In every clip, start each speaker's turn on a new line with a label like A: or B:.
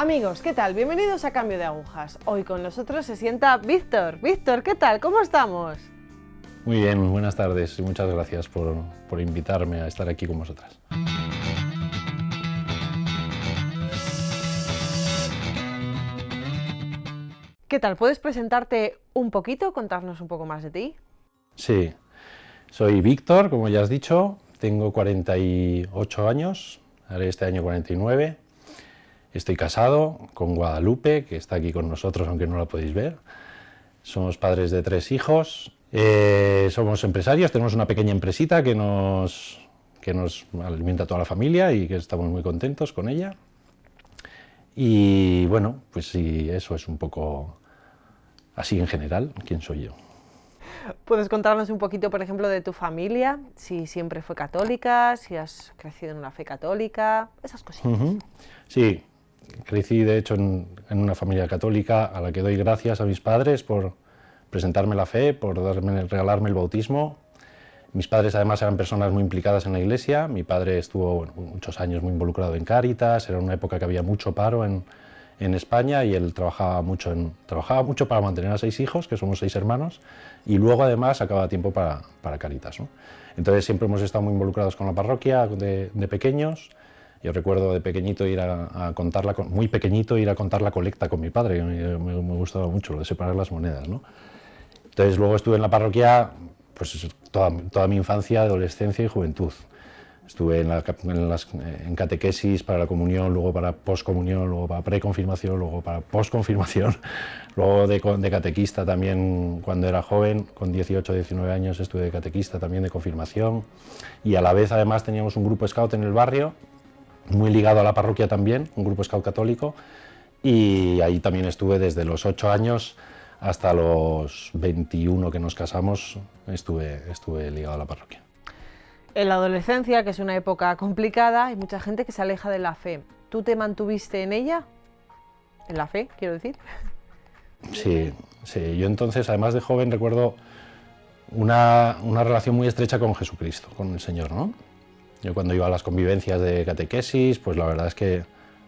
A: Amigos, ¿qué tal? Bienvenidos a Cambio de Agujas. Hoy con nosotros se sienta Víctor. Víctor, ¿qué tal? ¿Cómo estamos?
B: Muy bien, buenas tardes y muchas gracias por invitarme a estar aquí con vosotras.
A: ¿Qué tal? ¿Puedes presentarte un poquito, contarnos un poco más de ti?
B: Sí, soy Víctor, como ya has dicho, tengo 48 años, haré este año 49. Estoy casado con Guadalupe, que está aquí con nosotros, aunque no la podéis ver. Somos padres de 3 hijos. Somos empresarios, tenemos una pequeña empresita que nos alimenta a toda la familia y que estamos muy contentos con ella. Y bueno, pues sí, eso es un poco así en general, quién soy yo.
A: ¿Puedes contarnos un poquito, por ejemplo, de tu familia? Si siempre fue católica, si has crecido en una fe católica, esas cositas.
B: Sí, crecí de hecho en una familia católica a la que doy gracias a mis padres por presentarme la fe, por regalarme el bautismo. Mis padres además eran personas muy implicadas en la iglesia. Mi padre estuvo muchos años muy involucrado en Cáritas, era una época que había mucho paro en España y él trabajaba mucho para mantener a 6 hijos, que somos 6 hermanos, y luego además sacaba tiempo para Cáritas, ¿no? Entonces siempre hemos estado muy involucrados con la parroquia de pequeños. Yo recuerdo de pequeñito muy pequeñito ir a contar la colecta con mi padre, me gustaba mucho lo de separar las monedas, ¿no? Entonces luego estuve en la parroquia pues toda mi infancia, adolescencia y juventud. Estuve en catequesis para la comunión, luego para poscomunión, luego para preconfirmación, luego para posconfirmación, luego de catequista también cuando era joven, con 18 o 19 años estuve de catequista también de confirmación, y a la vez además teníamos un grupo scout en el barrio, muy ligado a la parroquia también, un grupo scout católico, y ahí también estuve desde los 8 años hasta los 21 que nos casamos, estuve ligado a la parroquia.
A: En la adolescencia, que es una época complicada, hay mucha gente que se aleja de la fe. ¿Tú te mantuviste en ella? ¿En la fe, quiero decir?
B: Sí. Yo entonces, además de joven, recuerdo una relación muy estrecha con Jesucristo, con el Señor, ¿no? Yo cuando iba a las convivencias de catequesis, pues la verdad es que,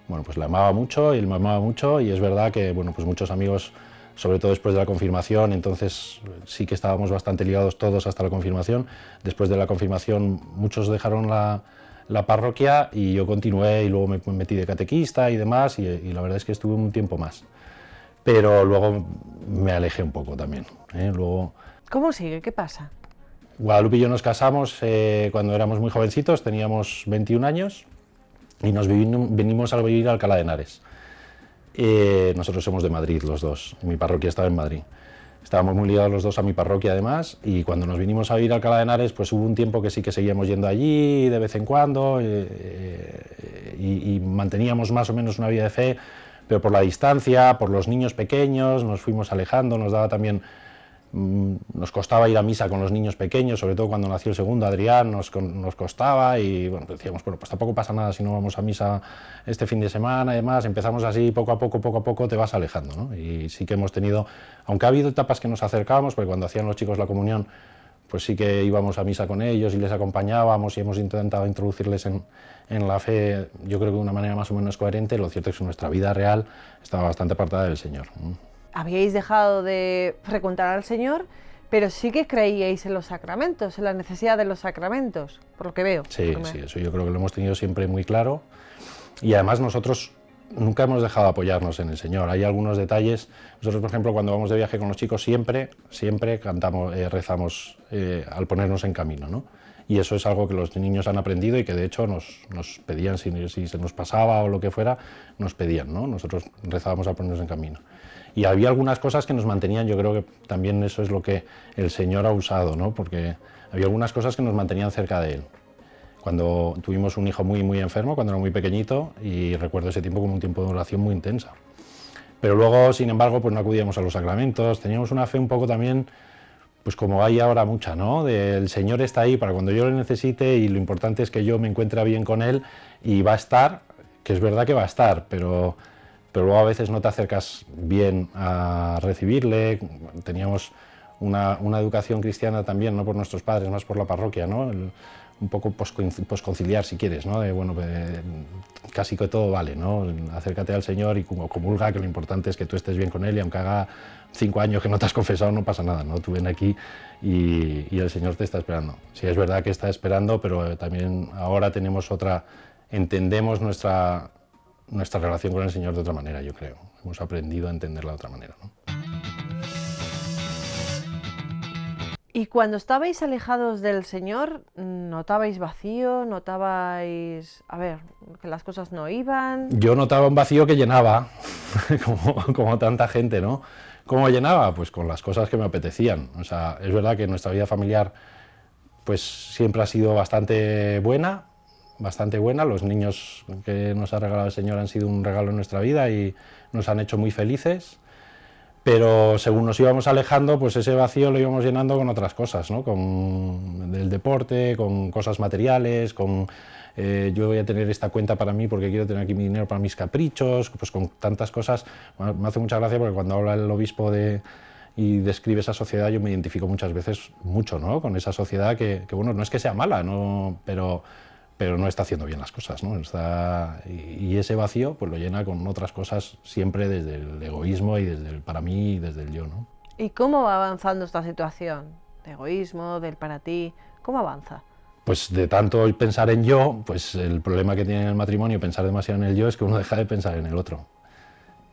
B: bueno, pues la amaba mucho y él me amaba mucho, y es verdad que, bueno, pues muchos amigos, sobre todo después de la confirmación, entonces sí que estábamos bastante ligados todos hasta la confirmación. Después de la confirmación muchos dejaron la parroquia y yo continué y luego me metí de catequista y demás, y la verdad es que estuve un tiempo más. Pero luego me alejé un poco también, ¿eh? Luego,
A: ¿Cómo sigue? ¿Qué pasa?
B: Guadalupe y yo nos casamos cuando éramos muy jovencitos, teníamos 21 años y nos vinimos a vivir a Alcalá de Henares. Nosotros somos de Madrid los dos, mi parroquia estaba en Madrid. Estábamos muy ligados los dos a mi parroquia además, y cuando nos vinimos a vivir a Alcalá de Henares, pues hubo un tiempo que sí que seguíamos yendo allí de vez en cuando y manteníamos más o menos una vida de fe, pero por la distancia, por los niños pequeños, nos fuimos alejando, nos costaba ir a misa con los niños pequeños, sobre todo cuando nació el segundo, Adrián, nos costaba, y bueno, decíamos, bueno, pues tampoco pasa nada si no vamos a misa este fin de semana y demás. Empezamos así, poco a poco te vas alejando, ¿no? Y sí que hemos tenido, aunque ha habido etapas que nos acercábamos, porque cuando hacían los chicos la comunión, pues sí que íbamos a misa con ellos y les acompañábamos y hemos intentado introducirles en la fe, yo creo que de una manera más o menos coherente. Lo cierto es que nuestra vida real estaba bastante apartada del Señor.
A: Habíais dejado de frecuentar al Señor, pero sí que creíais en los sacramentos, en la necesidad de los sacramentos, por lo que veo.
B: Sí, eso yo creo que lo hemos tenido siempre muy claro, y además nosotros nunca hemos dejado de apoyarnos en el Señor. Hay algunos detalles. Nosotros, por ejemplo, cuando vamos de viaje con los chicos siempre cantamos, rezamos al ponernos en camino, ¿no? Y eso es algo que los niños han aprendido y que de hecho nos pedían, si se nos pasaba o lo que fuera, nos pedían, ¿no? Nosotros rezábamos al ponernos en camino. Y había algunas cosas que nos mantenían, yo creo que también eso es lo que el Señor ha usado, ¿no? Porque había algunas cosas que nos mantenían cerca de Él. Cuando tuvimos un hijo muy enfermo, cuando era muy pequeñito, y recuerdo ese tiempo como un tiempo de oración muy intensa. Pero luego, sin embargo, pues no acudíamos a los sacramentos, teníamos una fe un poco también, pues como hay ahora mucha, ¿no? El Señor está ahí para cuando yo lo necesite, y lo importante es que yo me encuentre bien con Él, y va a estar, que es verdad que va a estar, pero luego a veces no te acercas bien a recibirle. Teníamos una educación cristiana también, no por nuestros padres, más por la parroquia, ¿no? un poco posconciliar, si quieres, ¿no? De, bueno, casi que todo vale, ¿no? Acércate al Señor y comulga, que lo importante es que tú estés bien con Él, y aunque haga 5 años que no te has confesado, no pasa nada, ¿no? Tú ven aquí y el Señor te está esperando. Sí, es verdad que está esperando, pero también ahora entendemos nuestra relación con el Señor de otra manera, yo creo. Hemos aprendido a entenderla de otra manera, ¿no?
A: Y cuando estabais alejados del Señor, ¿notabais vacío? ¿Notabais, que las cosas no iban?
B: Yo notaba un vacío que llenaba, como tanta gente, ¿no? ¿Cómo llenaba? Pues con las cosas que me apetecían. O sea, es verdad que nuestra vida familiar pues siempre ha sido bastante buena. Los niños que nos ha regalado el Señor han sido un regalo en nuestra vida y nos han hecho muy felices. Pero según nos íbamos alejando, pues ese vacío lo íbamos llenando con otras cosas, ¿no? Con el deporte, con cosas materiales, yo voy a tener esta cuenta para mí porque quiero tener aquí mi dinero para mis caprichos, pues con tantas cosas. Bueno, me hace mucha gracia porque cuando habla el obispo y describe esa sociedad, yo me identifico muchas veces mucho, ¿no? Con esa sociedad que bueno, no es que sea mala, ¿no? Pero no está haciendo bien las cosas, ¿no? Y ese vacío pues lo llena con otras cosas, siempre desde el egoísmo y desde el para mí y desde el yo, ¿no?
A: ¿Y cómo va avanzando esta situación? De egoísmo, del para ti, ¿cómo avanza?
B: Pues de tanto pensar en yo, pues el problema que tiene en el matrimonio, pensar demasiado en el yo, es que uno deja de pensar en el otro.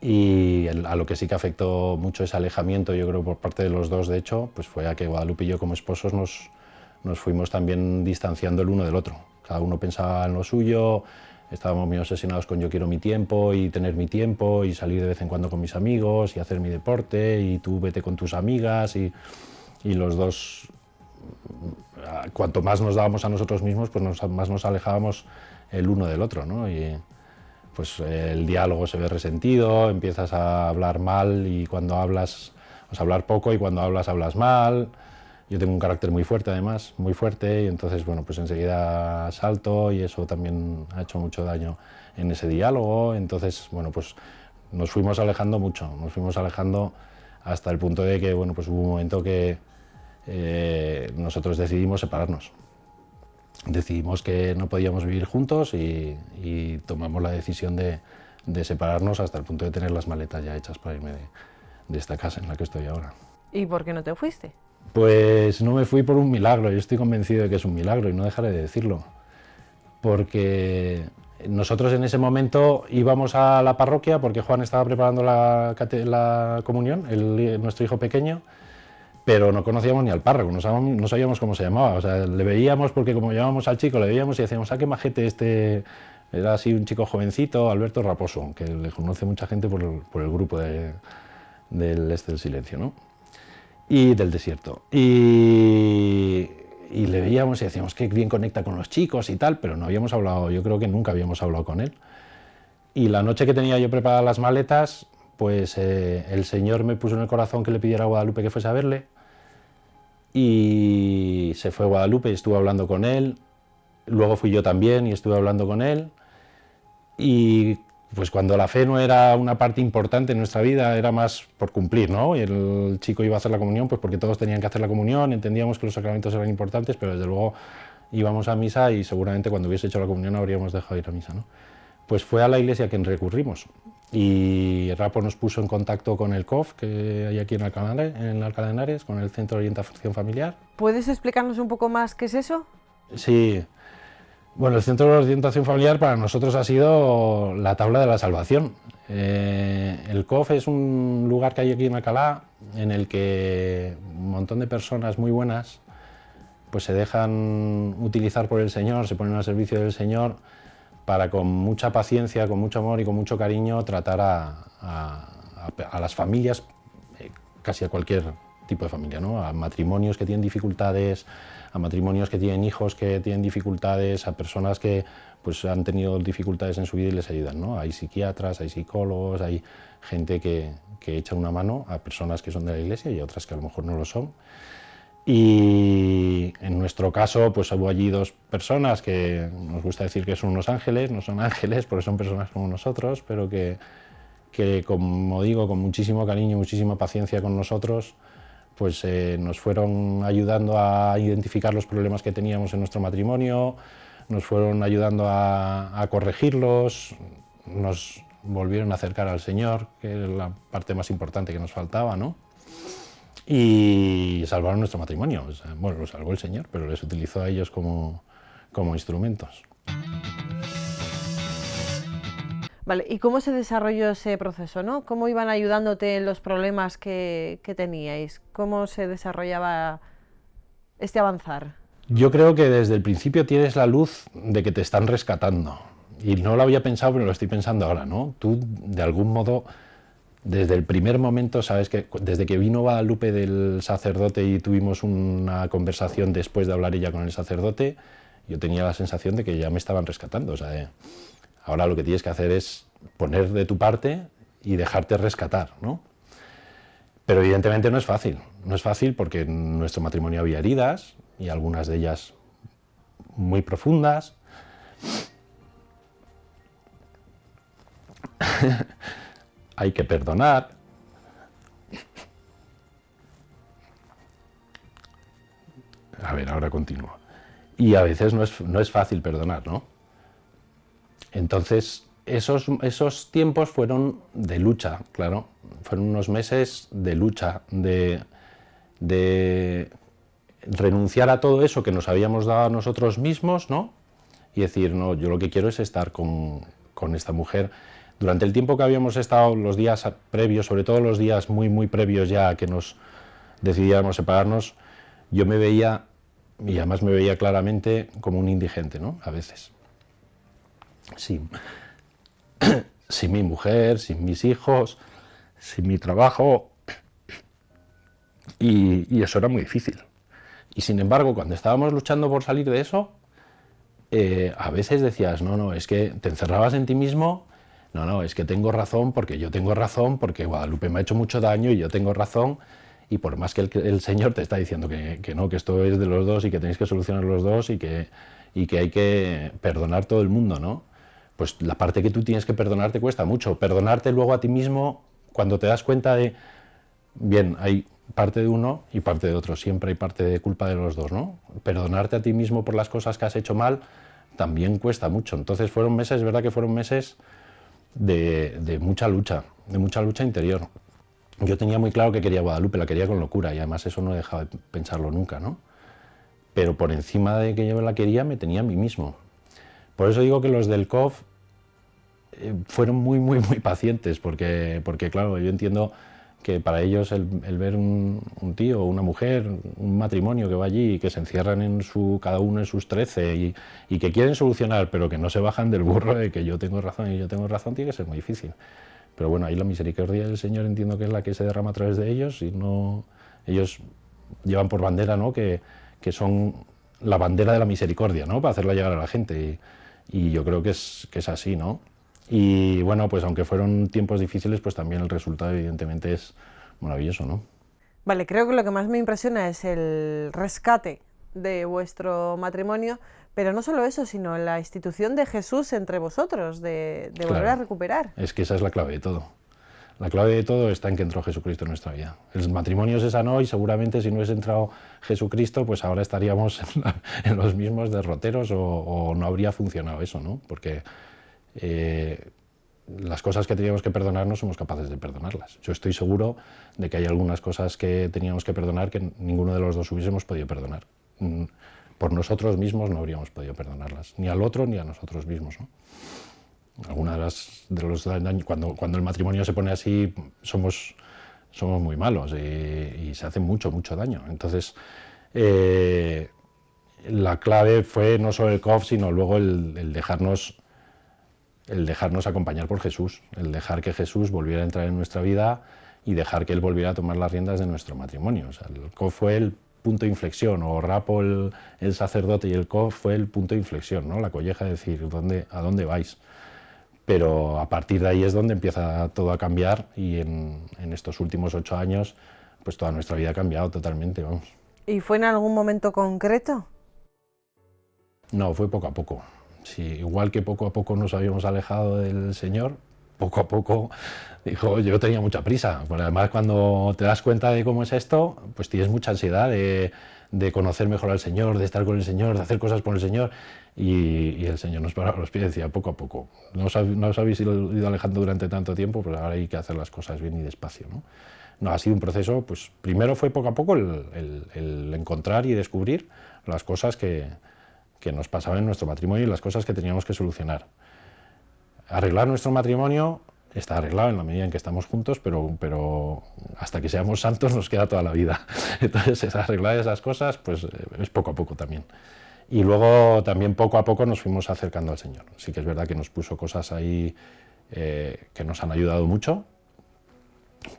B: Y a lo que sí que afectó mucho ese alejamiento, yo creo, por parte de los dos, de hecho, pues fue a que Guadalupe y yo como esposos nos fuimos también distanciando el uno del otro. Cada uno pensaba en lo suyo, estábamos muy obsesionados con yo quiero mi tiempo y tener mi tiempo y salir de vez en cuando con mis amigos y hacer mi deporte y tú vete con tus amigas y los dos, cuanto más nos dábamos a nosotros mismos, pues más nos alejábamos el uno del otro, ¿no? Y pues el diálogo se ve resentido, empiezas a hablar mal y cuando hablas, hablar poco y cuando hablas mal. Yo tengo un carácter muy fuerte además, muy fuerte, y entonces bueno, pues enseguida salto y eso también ha hecho mucho daño en ese diálogo. Entonces bueno, pues nos fuimos alejando mucho, hasta el punto de que bueno, pues hubo un momento que nosotros decidimos separarnos. Decidimos que no podíamos vivir juntos y tomamos la decisión de separarnos hasta el punto de tener las maletas ya hechas para irme de esta casa en la que estoy ahora.
A: ¿Y por qué no te fuiste?
B: Pues no me fui por un milagro, yo estoy convencido de que es un milagro y no dejaré de decirlo. Porque nosotros en ese momento íbamos a la parroquia porque Juan estaba preparando la comunión, nuestro hijo pequeño, pero no conocíamos ni al párroco, no sabíamos cómo se llamaba. O sea, le veíamos porque como llamábamos al chico, le veíamos y decíamos, qué majete este. Era así un chico jovencito, Alberto Raposo, que le conoce mucha gente por el grupo del Silencio, ¿no? Y del Desierto. Y le veíamos y decíamos que bien conecta con los chicos y tal, pero no habíamos hablado, yo creo que nunca habíamos hablado con él. Y la noche que tenía yo preparadas las maletas, pues el Señor me puso en el corazón que le pidiera a Guadalupe que fuese a verle. Y se fue a Guadalupe y estuve hablando con él. Luego fui yo también y estuve hablando con él. Y pues cuando la fe no era una parte importante en nuestra vida, era más por cumplir, ¿no? Y el chico iba a hacer la comunión, pues porque todos tenían que hacer la comunión, entendíamos que los sacramentos eran importantes, pero desde luego íbamos a misa y seguramente cuando hubiese hecho la comunión habríamos dejado de ir a misa, ¿no? Pues fue a la iglesia a quien recurrimos. Y Rapo nos puso en contacto con el COF, que hay aquí en Alcalá de Henares, con el Centro de Orientación Familiar.
A: ¿Puedes explicarnos un poco más qué es eso?
B: Sí. Bueno, el Centro de Orientación Familiar para nosotros ha sido la tabla de la salvación. El COF es un lugar que hay aquí en Alcalá en el que un montón de personas muy buenas pues se dejan utilizar por el Señor, se ponen al servicio del Señor para con mucha paciencia, con mucho amor y con mucho cariño tratar a las familias, casi a cualquier tipo de familia, ¿no? A matrimonios que tienen dificultades, a matrimonios que tienen hijos que tienen dificultades, a personas que pues, han tenido dificultades en su vida y les ayudan, ¿no? Hay psiquiatras, hay psicólogos, hay gente que echa una mano a personas que son de la iglesia y a otras que a lo mejor no lo son. Y en nuestro caso pues hubo allí dos personas que nos gusta decir que son unos ángeles, no son ángeles porque son personas como nosotros, pero que como digo, con muchísimo cariño y muchísima paciencia con nosotros, pues nos fueron ayudando a identificar los problemas que teníamos en nuestro matrimonio, nos fueron ayudando a corregirlos, nos volvieron a acercar al Señor, que es la parte más importante que nos faltaba, ¿no? Y salvaron nuestro matrimonio. O sea, bueno, lo salvó el Señor, pero les utilizó a ellos como instrumentos.
A: Vale, ¿y cómo se desarrolló ese proceso, no? ¿Cómo iban ayudándote en los problemas que teníais? ¿Cómo se desarrollaba este avanzar?
B: Yo creo que desde el principio tienes la luz de que te están rescatando. Y no lo había pensado, pero lo estoy pensando ahora, ¿no? Tú, de algún modo, desde el primer momento, sabes que desde que vino Guadalupe del sacerdote y tuvimos una conversación después de hablar ella con el sacerdote, yo tenía la sensación de que ya me estaban rescatando. O sea, ahora lo que tienes que hacer es poner de tu parte y dejarte rescatar, ¿no? Pero evidentemente no es fácil. No es fácil porque en nuestro matrimonio había heridas, y algunas de ellas muy profundas. Hay que perdonar. A ver, ahora continúo. Y a veces no es fácil perdonar, ¿no? Entonces, esos tiempos fueron de lucha, claro. Fueron unos meses de lucha, de renunciar a todo eso que nos habíamos dado a nosotros mismos, ¿no? Y decir, no, yo lo que quiero es estar con esta mujer. Durante el tiempo que habíamos estado, los días previos, sobre todo los días muy, muy previos ya a que nos decidíamos separarnos, yo me veía, y además me veía claramente, como un indigente, ¿no? A veces. Sí. Sin mi mujer, sin mis hijos, sin mi trabajo, y eso era muy difícil. Y sin embargo, cuando estábamos luchando por salir de eso, a veces decías, no, es que te encerrabas en ti mismo, no, es que tengo razón porque yo tengo razón, porque Guadalupe me ha hecho mucho daño y yo tengo razón, y por más que el Señor te está diciendo que no, que esto es de los dos y que tenéis que solucionar los dos y que hay que perdonar todo el mundo, ¿no? Pues la parte que tú tienes que perdonar te cuesta mucho. Perdonarte luego a ti mismo, cuando te das cuenta de, bien, hay parte de uno y parte de otro, siempre hay parte de culpa de los dos, ¿no? Perdonarte a ti mismo por las cosas que has hecho mal también cuesta mucho. Entonces fueron meses, es verdad que fueron meses de mucha lucha interior. Yo tenía muy claro que quería Guadalupe, la quería con locura, y además eso no he dejado de pensarlo nunca, ¿no? Pero por encima de que yo la quería, me tenía a mí mismo. Por eso digo que los del COF fueron muy, muy, muy pacientes, porque claro, yo entiendo que para ellos el ver un tío o una mujer, un matrimonio que va allí y que se encierran cada uno en sus 13 y que quieren solucionar, pero que no se bajan del burro de que yo tengo razón y yo tengo razón, tiene que ser muy difícil. Pero bueno, ahí la misericordia del Señor entiendo que es la que se derrama a través de ellos, y no, ellos llevan por bandera, ¿no?, que son la bandera de la misericordia, ¿no?, para hacerla llegar a la gente, y yo creo que es así, ¿no? Y bueno, pues aunque fueron tiempos difíciles, pues también el resultado evidentemente es maravilloso, ¿no?
A: Vale, creo que lo que más me impresiona es el rescate de vuestro matrimonio, pero no solo eso, sino la institución de Jesús entre vosotros, de volver a recuperar.
B: Es que esa es la clave de todo. La clave de todo está en que entró Jesucristo en nuestra vida. El matrimonio se sanó y seguramente si no hubiese entrado Jesucristo, pues ahora estaríamos en los mismos derroteros o no habría funcionado eso, ¿no? Porque las cosas que teníamos que perdonar no somos capaces de perdonarlas. Yo estoy seguro de que hay algunas cosas que teníamos que perdonar que ninguno de los dos hubiésemos podido perdonar. Por nosotros mismos no habríamos podido perdonarlas, ni al otro ni a nosotros mismos, ¿no? Algunas de los daños, cuando el matrimonio se pone así, somos muy malos y se hace mucho daño. Entonces, la clave fue no solo el COF, sino luego el dejarnos acompañar por Jesús, el dejar que Jesús volviera a entrar en nuestra vida y dejar que Él volviera a tomar las riendas de nuestro matrimonio. O sea, el COF fue el punto de inflexión, o Rapo, el sacerdote, y el COF fue el punto de inflexión, ¿no? La colleja de decir, ¿a dónde vais? Pero a partir de ahí es donde empieza todo a cambiar, y en estos últimos 8 años, pues toda nuestra vida ha cambiado totalmente, vamos.
A: ¿Y fue en algún momento concreto?
B: No, fue poco a poco. Sí, igual que poco a poco nos habíamos alejado del Señor, poco a poco, dijo, yo tenía mucha prisa. Bueno, además, cuando te das cuenta de cómo es esto, pues tienes mucha ansiedad de conocer mejor al Señor, de estar con el Señor, de hacer cosas por el Señor. Y el Señor nos paraba los pies y decía, poco a poco. No os habéis ido alejando durante tanto tiempo, pero ahora hay que hacer las cosas bien y despacio, ¿no? No, ha sido un proceso, pues primero fue poco a poco el encontrar y descubrir las cosas que nos pasaban en nuestro matrimonio y las cosas que teníamos que solucionar. Arreglar nuestro matrimonio está arreglado en la medida en que estamos juntos, pero hasta que seamos santos nos queda toda la vida. Entonces, arreglar esas cosas, pues es poco a poco también. Y luego también poco a poco nos fuimos acercando al Señor. Sí que es verdad que nos puso cosas ahí que nos han ayudado mucho,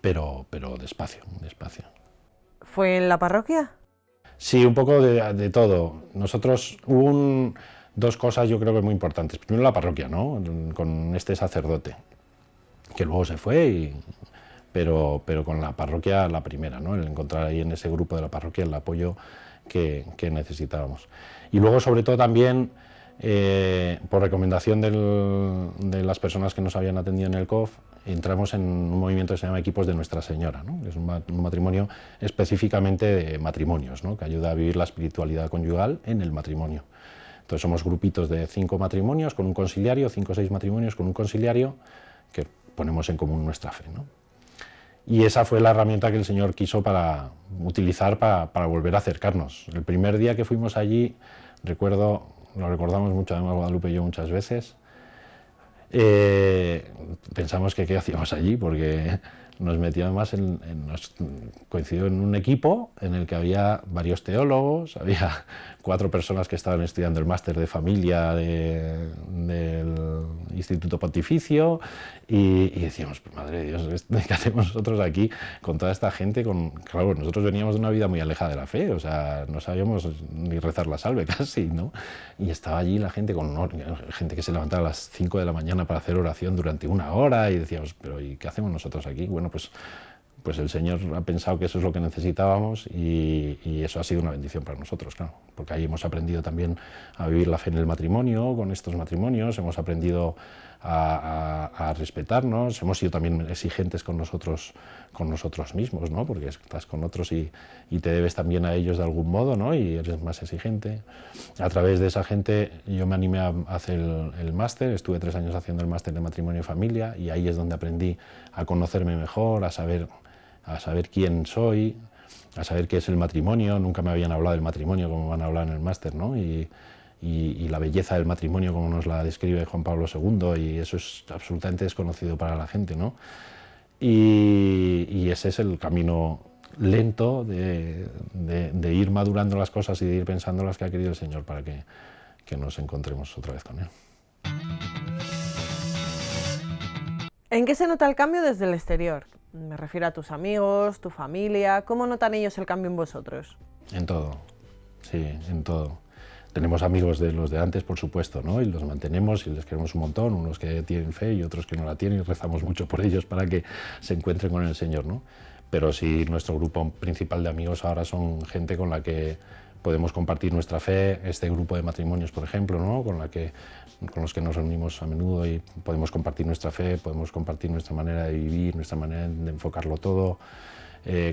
B: pero despacio, despacio.
A: ¿Fue en la parroquia?
B: Sí, un poco de todo. Nosotros hubo dos cosas yo creo que muy importantes. Primero la parroquia, ¿no? Con este sacerdote, que luego se fue, pero con la parroquia la primera, ¿no? El encontrar ahí en ese grupo de la parroquia el apoyo que necesitábamos. Y luego sobre todo también, por recomendación de las personas que nos habían atendido en el COF, entramos en un movimiento que se llama Equipos de Nuestra Señora, ¿no? Es un matrimonio específicamente de matrimonios, ¿no? Que ayuda a vivir la espiritualidad conyugal en el matrimonio. Entonces somos grupitos de 5 matrimonios con un conciliario, 5 o 6 matrimonios con un conciliario, que ponemos en común nuestra fe, ¿no? Y esa fue la herramienta que el Señor quiso utilizar para volver a acercarnos. El primer día que fuimos allí, lo recordamos mucho, además Guadalupe y yo muchas veces, pensamos que qué hacíamos allí, porque nos metíamos coincidió en un equipo en el que había varios teólogos, había 4 personas que estaban estudiando el máster de familia del Instituto Pontificio y decíamos, pues, madre de Dios, ¿qué hacemos nosotros aquí con toda esta gente? Claro, nosotros veníamos de una vida muy alejada de la fe, o sea, no sabíamos ni rezar la salve casi, ¿no? Y estaba allí la gente, gente que se levantaba a las 5 de la mañana para hacer oración durante 1 hora y decíamos, pero ¿y qué hacemos nosotros aquí? Bueno, pues el Señor ha pensado que eso es lo que necesitábamos y eso ha sido una bendición para nosotros, claro, porque ahí hemos aprendido también a vivir la fe en el matrimonio, con estos matrimonios, hemos aprendido a respetarnos, hemos sido también exigentes con nosotros mismos, ¿no? Porque estás con otros y te debes también a ellos de algún modo, ¿no? Y eres más exigente. A través de esa gente yo me animé a hacer el máster, estuve 3 años haciendo el máster de matrimonio y familia y ahí es donde aprendí a conocerme mejor, a saber quién soy, a saber qué es el matrimonio. Nunca me habían hablado del matrimonio como me van a hablar en el máster, ¿no? Y la belleza del matrimonio como nos la describe Juan Pablo II, y eso es absolutamente desconocido para la gente, ¿no? Y ese es el camino lento de ir madurando las cosas y de ir pensando las que ha querido el Señor para que nos encontremos otra vez con Él.
A: ¿En qué se nota el cambio desde el exterior? Me refiero a tus amigos, tu familia. ¿Cómo notan ellos el cambio en vosotros?
B: En todo, sí, en todo. Tenemos amigos de los de antes, por supuesto, ¿no? Y los mantenemos y les queremos un montón, unos que tienen fe y otros que no la tienen, y rezamos mucho por ellos para que se encuentren con el Señor, ¿no? Pero sí, nuestro grupo principal de amigos ahora son gente con la que podemos compartir nuestra fe, este grupo de matrimonios, por ejemplo, ¿no? con los que nos reunimos a menudo y podemos compartir nuestra fe, podemos compartir nuestra manera de vivir, nuestra manera de enfocarlo todo,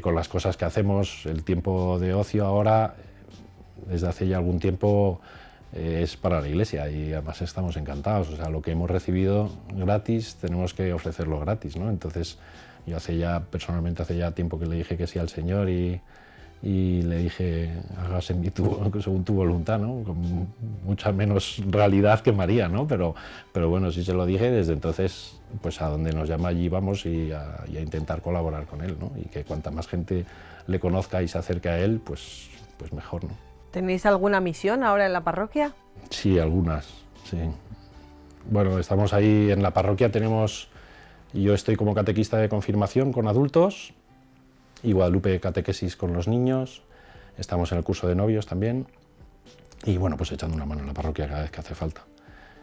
B: con las cosas que hacemos. El tiempo de ocio ahora, desde hace ya algún tiempo, es para la Iglesia y además estamos encantados. O sea, lo que hemos recibido gratis tenemos que ofrecerlo gratis, ¿no? Entonces yo personalmente hace ya tiempo que le dije que sí al Señor y le dije, hágase en mí según tu voluntad, ¿no? Con mucha menos realidad que María, ¿no? Pero bueno, sí se lo dije, desde entonces, pues a donde nos llama allí vamos y a intentar colaborar con él, ¿no? Y que cuanta más gente le conozca y se acerque a él, pues mejor, ¿no?
A: ¿Tenéis alguna misión ahora en la parroquia?
B: Sí, algunas, sí. Bueno, estamos ahí en la parroquia, yo estoy como catequista de confirmación con adultos, y Guadalupe catequesis con los niños, estamos en el curso de novios también, y bueno, pues echando una mano en la parroquia cada vez que hace falta.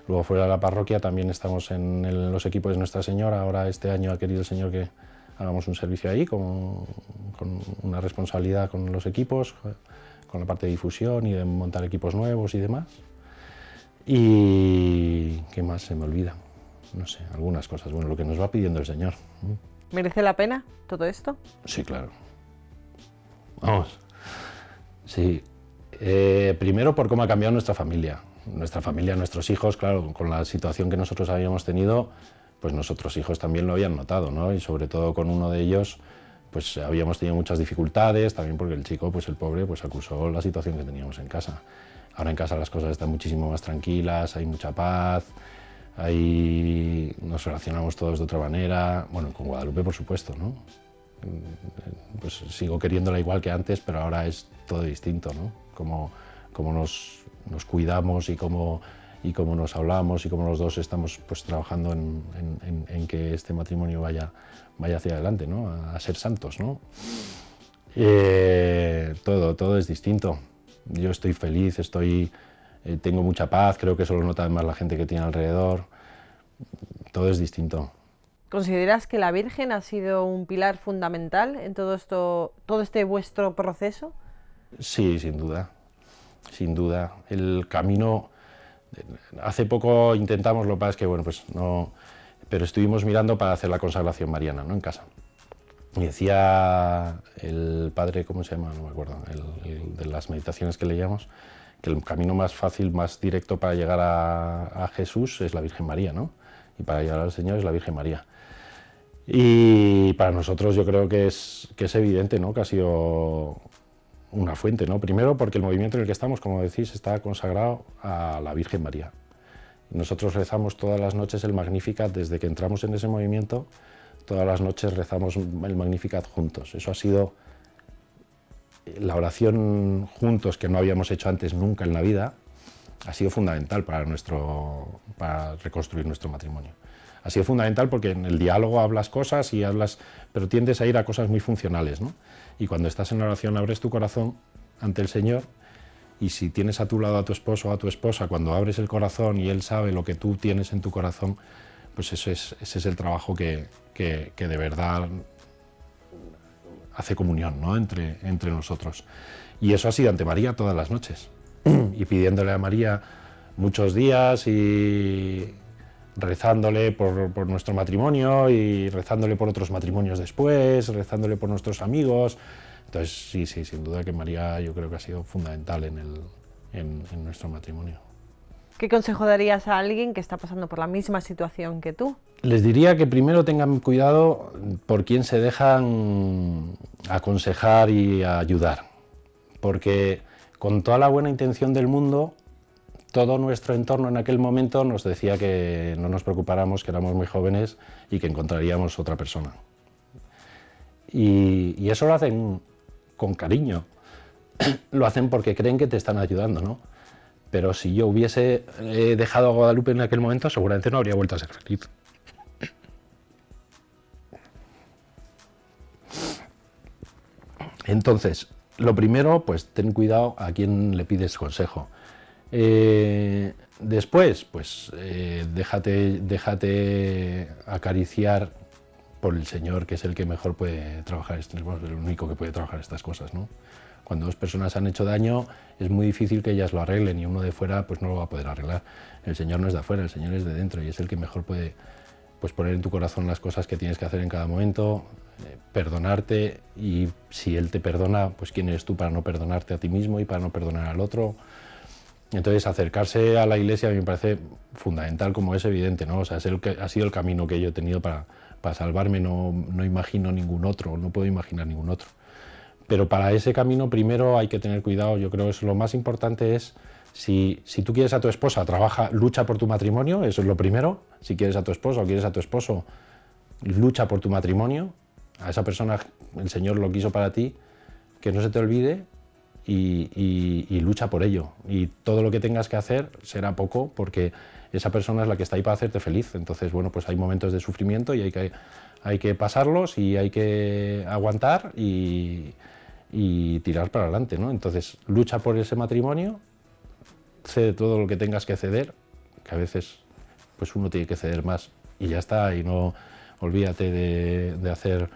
B: Luego fuera de la parroquia también estamos en los equipos de Nuestra Señora. Ahora este año ha querido el Señor que hagamos un servicio ahí con una responsabilidad con los equipos, con la parte de difusión y de montar equipos nuevos y demás. Y ¿qué más se me olvida? no sé, algunas cosas, bueno, lo que nos va pidiendo el Señor.
A: ¿Merece la pena todo esto?
B: Sí, claro. Vamos, sí. Primero por cómo ha cambiado nuestra familia, nuestros hijos, claro, con la situación que nosotros habíamos tenido, pues nuestros hijos también lo habían notado, ¿no? Y sobre todo con uno de ellos, pues habíamos tenido muchas dificultades, también porque el chico, pues el pobre, pues acusó la situación que teníamos en casa. Ahora en casa las cosas están muchísimo más tranquilas, hay mucha paz, nos relacionamos todos de otra manera, bueno, con Guadalupe por supuesto, ¿no? Pues sigo queriéndola igual que antes, pero ahora es todo distinto, ¿no? Cómo nos cuidamos y cómo nos hablamos y cómo los dos estamos pues trabajando en que este matrimonio vaya hacia adelante, ¿no? A ser santos, ¿no? Todo es distinto. Yo estoy feliz, tengo mucha paz, creo que eso lo nota además la gente que tiene alrededor. Todo es distinto.
A: ¿Consideras que la Virgen ha sido un pilar fundamental en todo este vuestro proceso?
B: Sí, sin duda, sin duda. El camino, hace poco intentamos, lo que pasa es que, bueno, pues no, pero estuvimos mirando para hacer la consagración mariana, ¿no? En casa. Y decía el padre, ¿cómo se llama? No me acuerdo, el de las meditaciones que leíamos, que el camino más fácil, más directo para llegar a Jesús es la Virgen María, ¿no? Y para llegar al Señor es la Virgen María. Y para nosotros yo creo que es evidente, ¿no? Que ha sido una fuente, ¿no? Primero porque el movimiento en el que estamos, como decís, está consagrado a la Virgen María. Nosotros rezamos todas las noches el Magnificat, desde que entramos en ese movimiento, todas las noches rezamos el Magnificat juntos. Eso ha sido la oración juntos que no habíamos hecho antes nunca en la vida, ha sido fundamental para reconstruir nuestro matrimonio. Ha sido fundamental porque en el diálogo hablas cosas y pero tiendes a ir a cosas muy funcionales, ¿no? Y cuando estás en la oración abres tu corazón ante el Señor, y si tienes a tu lado a tu esposo o a tu esposa, cuando abres el corazón y Él sabe lo que tú tienes en tu corazón, pues ese es el trabajo que de verdad hace comunión, ¿no? entre nosotros. Y eso ha sido ante María todas las noches. Y pidiéndole a María muchos días y rezándole por nuestro matrimonio y rezándole por otros matrimonios después, rezándole por nuestros amigos. Entonces sí, sin duda que María yo creo que ha sido fundamental en nuestro matrimonio.
A: ¿Qué consejo darías a alguien que está pasando por la misma situación que tú?
B: Les diría que primero tengan cuidado por quién se dejan aconsejar y ayudar, porque con toda la buena intención del mundo, todo nuestro entorno en aquel momento nos decía que no nos preocupáramos, que éramos muy jóvenes y que encontraríamos otra persona. Y eso lo hacen con cariño, lo hacen porque creen que te están ayudando, ¿no? Pero si yo hubiese dejado a Guadalupe en aquel momento, seguramente no habría vuelto a ser feliz. Entonces, lo primero, pues ten cuidado a quién le pides consejo. Después, pues déjate acariciar por el Señor, que es el que mejor puede trabajar, el único que puede trabajar estas cosas, ¿no? Cuando dos personas han hecho daño, es muy difícil que ellas lo arreglen y uno de fuera pues no lo va a poder arreglar. El Señor no es de afuera, el Señor es de dentro y es el que mejor puede pues, poner en tu corazón las cosas que tienes que hacer en cada momento, perdonarte, y si Él te perdona, pues quién eres tú para no perdonarte a ti mismo y para no perdonar al otro. Entonces acercarse a la Iglesia a mí me parece fundamental, como es evidente, ¿no? O sea, ha sido el camino que yo he tenido para salvarme, no imagino ningún otro, no puedo imaginar ningún otro. Pero para ese camino primero hay que tener cuidado. Yo creo que lo más importante es, si tú quieres a tu esposa, lucha por tu matrimonio, eso es lo primero. Si quieres a tu esposa o quieres a tu esposo, lucha por tu matrimonio. A esa persona el Señor lo quiso para ti, que no se te olvide y lucha por ello. Y todo lo que tengas que hacer será poco, porque esa persona es la que está ahí para hacerte feliz. Entonces, bueno, pues hay momentos de sufrimiento y hay que pasarlos y hay que aguantar y tirar para adelante, ¿no? Entonces, lucha por ese matrimonio, cede todo lo que tengas que ceder, que a veces pues uno tiene que ceder más y ya está, y no olvídate de hacer,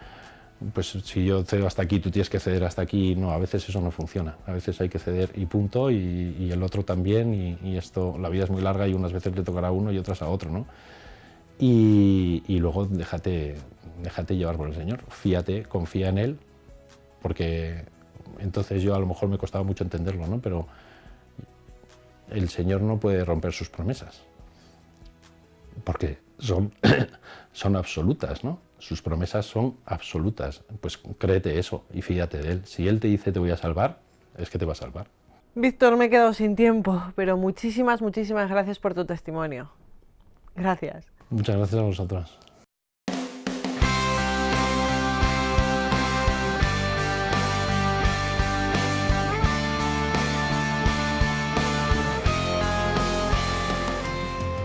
B: pues si yo cedo hasta aquí, tú tienes que ceder hasta aquí. No, a veces eso no funciona, a veces hay que ceder y punto, y el otro también, y esto, la vida es muy larga y unas veces le tocará a uno y otras a otro, ¿no? y luego déjate llevar por el Señor, fíate, confía en Él, porque entonces yo a lo mejor me costaba mucho entenderlo, ¿no? Pero el Señor no puede romper sus promesas, porque son absolutas, ¿no? Sus promesas son absolutas. Pues créete eso y fíjate de Él. Si Él te dice te voy a salvar, es que te va a salvar.
A: Víctor, me he quedado sin tiempo, pero muchísimas gracias por tu testimonio. Gracias.
B: Muchas gracias a vosotros.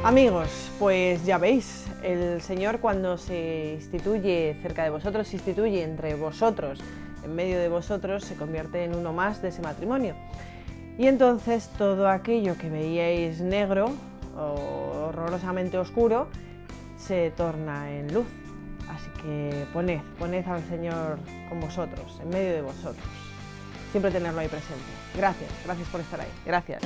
A: Amigos, pues ya veis, el Señor cuando se instituye cerca de vosotros, se instituye entre vosotros, en medio de vosotros, se convierte en uno más de ese matrimonio. Y entonces todo aquello que veíais negro o horrorosamente oscuro se torna en luz. Así que poned al Señor con vosotros, en medio de vosotros. Siempre tenerlo ahí presente. Gracias por estar ahí. Gracias.